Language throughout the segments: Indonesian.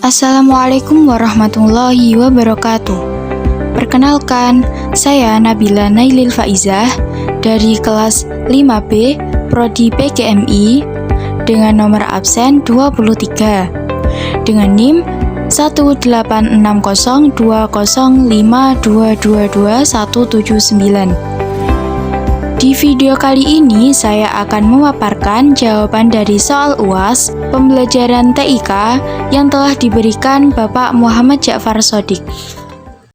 Assalamualaikum warahmatullahi wabarakatuh. Perkenalkan, saya Nabila Nailil Faizah dari kelas 5B Prodi PGMI dengan nomor absen 23 dengan NIM 1860205222179. Di video kali ini saya akan memaparkan jawaban dari soal UAS pembelajaran TIK yang telah diberikan Bapak Muhammad Ja'far Shodiq.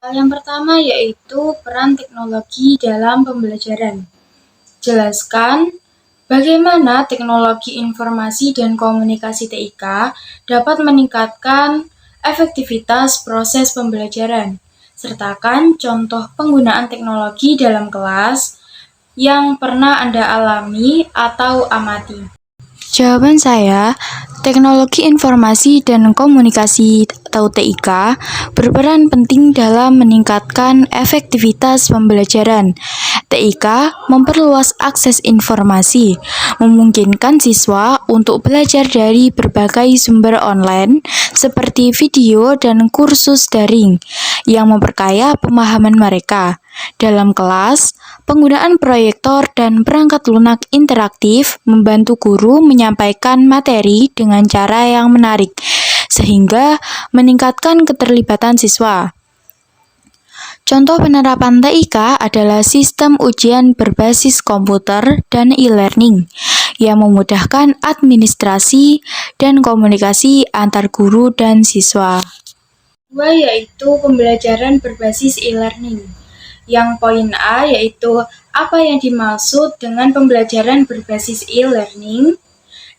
Yang pertama yaitu peran teknologi dalam pembelajaran. Jelaskan bagaimana teknologi informasi dan komunikasi TIK dapat meningkatkan efektivitas proses pembelajaran. Sertakan contoh penggunaan teknologi dalam kelas yang pernah Anda alami atau amati. Jawaban saya, teknologi informasi dan komunikasi atau TIK berperan penting dalam meningkatkan efektivitas pembelajaran. TIK memperluas akses informasi, memungkinkan siswa untuk belajar dari berbagai sumber online seperti video dan kursus daring yang memperkaya pemahaman mereka. Dalam kelas, penggunaan proyektor dan perangkat lunak interaktif membantu guru menyampaikan materi dengan cara yang menarik, sehingga meningkatkan keterlibatan siswa. Contoh penerapan TIK adalah sistem ujian berbasis komputer dan e-learning yang memudahkan administrasi dan komunikasi antar guru dan siswa. Kedua yaitu pembelajaran berbasis e-learning. Yang poin A yaitu apa yang dimaksud dengan pembelajaran berbasis e-learning,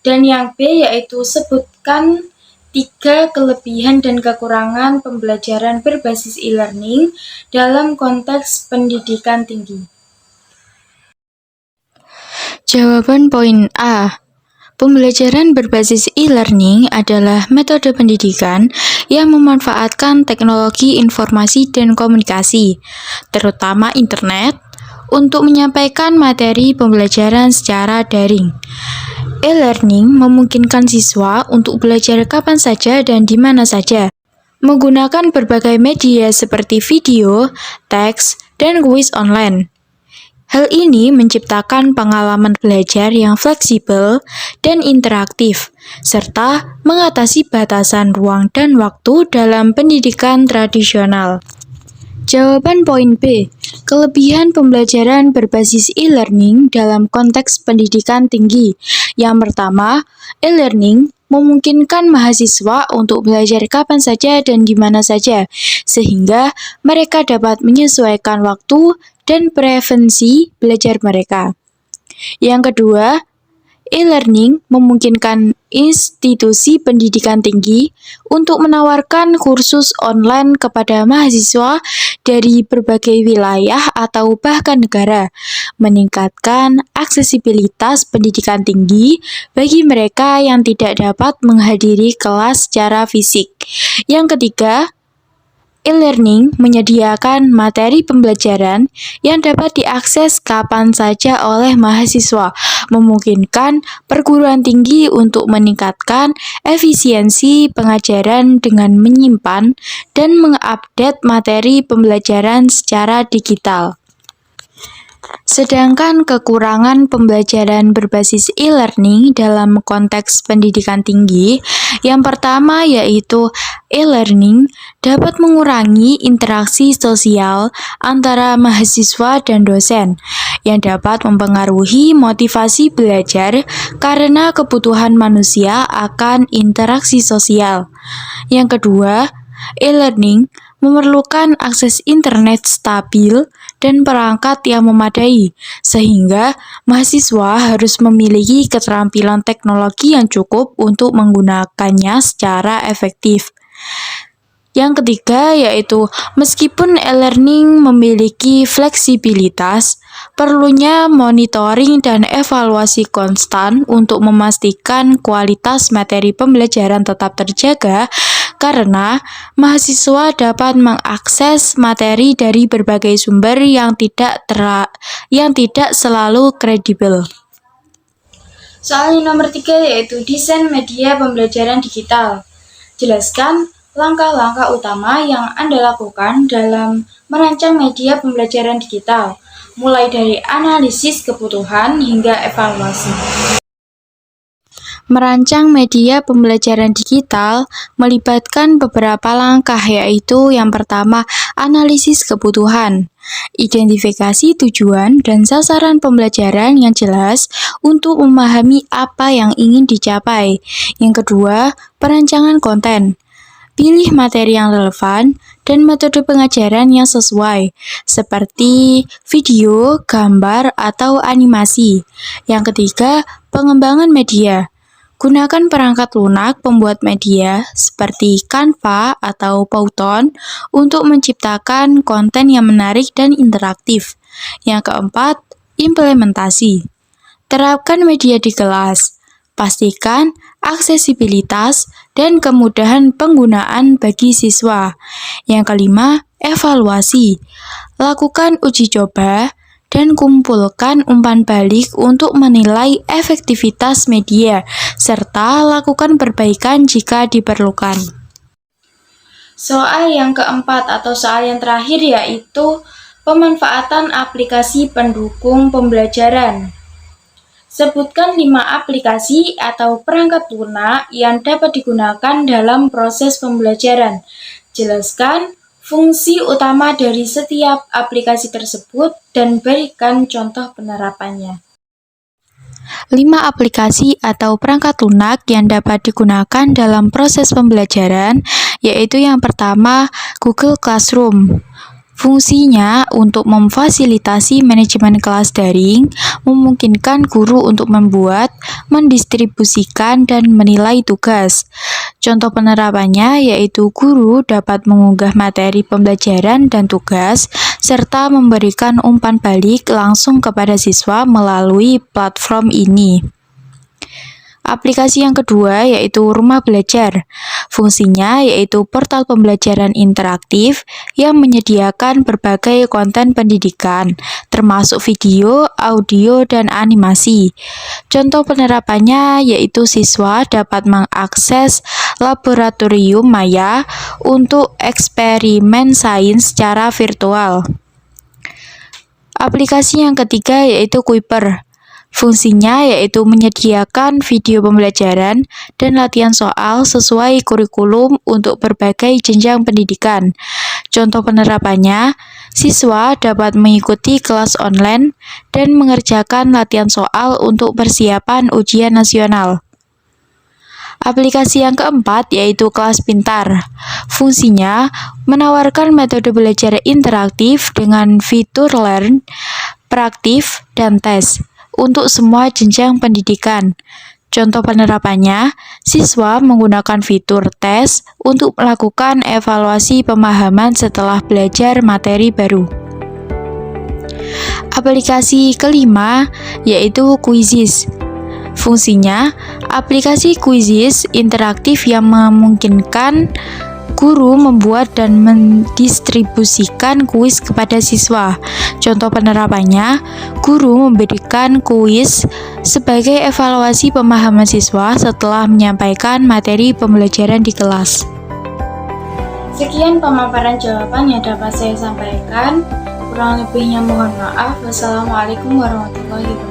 dan yang B yaitu sebutkan 3 kelebihan dan kekurangan pembelajaran berbasis e-learning dalam konteks pendidikan tinggi. Jawaban poin A. Pembelajaran berbasis e-learning adalah metode pendidikan yang memanfaatkan teknologi informasi dan komunikasi, terutama internet, untuk menyampaikan materi pembelajaran secara daring. E-learning memungkinkan siswa untuk belajar kapan saja dan di mana saja, menggunakan berbagai media seperti video, teks, dan kuis online. Hal ini menciptakan pengalaman belajar yang fleksibel dan interaktif, serta mengatasi batasan ruang dan waktu dalam pendidikan tradisional. Jawaban poin B. Kelebihan pembelajaran berbasis e-learning dalam konteks pendidikan tinggi. Yang pertama, e-learning memungkinkan mahasiswa untuk belajar kapan saja dan di mana saja, sehingga mereka dapat menyesuaikan waktu dan preferensi belajar mereka. Yang kedua, e-learning memungkinkan institusi pendidikan tinggi untuk menawarkan kursus online kepada mahasiswa dari berbagai wilayah atau bahkan negara, meningkatkan aksesibilitas pendidikan tinggi bagi mereka yang tidak dapat menghadiri kelas secara fisik. Yang ketiga, e-learning menyediakan materi pembelajaran yang dapat diakses kapan saja oleh mahasiswa, memungkinkan perguruan tinggi untuk meningkatkan efisiensi pengajaran dengan menyimpan dan mengupdate materi pembelajaran secara digital. Sedangkan kekurangan pembelajaran berbasis e-learning dalam konteks pendidikan tinggi, yang pertama yaitu e-learning dapat mengurangi interaksi sosial antara mahasiswa dan dosen, yang dapat mempengaruhi motivasi belajar karena kebutuhan manusia akan interaksi sosial. Yang kedua, e-learning memerlukan akses internet stabil dan perangkat yang memadai, sehingga mahasiswa harus memiliki keterampilan teknologi yang cukup untuk menggunakannya secara efektif. Yang ketiga yaitu meskipun e-learning memiliki fleksibilitas, perlunya monitoring dan evaluasi konstan untuk memastikan kualitas materi pembelajaran tetap terjaga, karena mahasiswa dapat mengakses materi dari berbagai sumber yang tidak selalu kredibel. Soal nomor 3 yaitu desain media pembelajaran digital. Jelaskan langkah-langkah utama yang Anda lakukan dalam merancang media pembelajaran digital, mulai dari analisis kebutuhan hingga evaluasi. Merancang media pembelajaran digital melibatkan beberapa langkah, yaitu yang pertama, analisis kebutuhan. Identifikasi tujuan dan sasaran pembelajaran yang jelas untuk memahami apa yang ingin dicapai. Yang kedua, perancangan konten. Pilih materi yang relevan dan metode pengajaran yang sesuai, seperti video, gambar, atau animasi. Yang ketiga, pengembangan media. Gunakan perangkat lunak pembuat media seperti Canva atau Python untuk menciptakan konten yang menarik dan interaktif. Yang keempat, implementasi. Terapkan media di kelas. Pastikan aksesibilitas dan kemudahan penggunaan bagi siswa. Yang kelima, evaluasi. Lakukan uji coba dan kumpulkan umpan balik untuk menilai efektivitas media, serta lakukan perbaikan jika diperlukan. Soal yang keempat atau soal yang terakhir yaitu pemanfaatan aplikasi pendukung pembelajaran. Sebutkan 5 aplikasi atau perangkat lunak yang dapat digunakan dalam proses pembelajaran. Jelaskan fungsi utama dari setiap aplikasi tersebut dan berikan contoh penerapannya. 5 aplikasi atau perangkat lunak yang dapat digunakan dalam proses pembelajaran, yaitu yang pertama, Google Classroom. Fungsinya untuk memfasilitasi manajemen kelas daring, memungkinkan guru untuk membuat, mendistribusikan, dan menilai tugas. Contoh penerapannya yaitu guru dapat mengunggah materi pembelajaran dan tugas, serta memberikan umpan balik langsung kepada siswa melalui platform ini. Aplikasi yang kedua yaitu Rumah Belajar. Fungsinya yaitu portal pembelajaran interaktif yang menyediakan berbagai konten pendidikan, termasuk video, audio, dan animasi. Contoh penerapannya yaitu siswa dapat mengakses laboratorium maya untuk eksperimen sains secara virtual. Aplikasi yang ketiga yaitu Kuiper. Fungsinya yaitu menyediakan video pembelajaran dan latihan soal sesuai kurikulum untuk berbagai jenjang pendidikan. Contoh penerapannya, siswa dapat mengikuti kelas online dan mengerjakan latihan soal untuk persiapan ujian nasional. Aplikasi yang keempat yaitu Kelas Pintar. Fungsinya menawarkan metode belajar interaktif dengan fitur learn, praktif, dan tes untuk semua jenjang pendidikan. Contoh penerapannya, siswa menggunakan fitur tes untuk melakukan evaluasi pemahaman setelah belajar materi baru. Aplikasi kelima yaitu Quizizz. Fungsinya, aplikasi Quizizz interaktif yang memungkinkan guru membuat dan mendistribusikan kuis kepada siswa. Contoh penerapannya, guru memberikan kuis sebagai evaluasi pemahaman siswa setelah menyampaikan materi pembelajaran di kelas. Sekian pemaparan jawaban yang dapat saya sampaikan. Kurang lebihnya mohon maaf. Wassalamualaikum warahmatullahi wabarakatuh.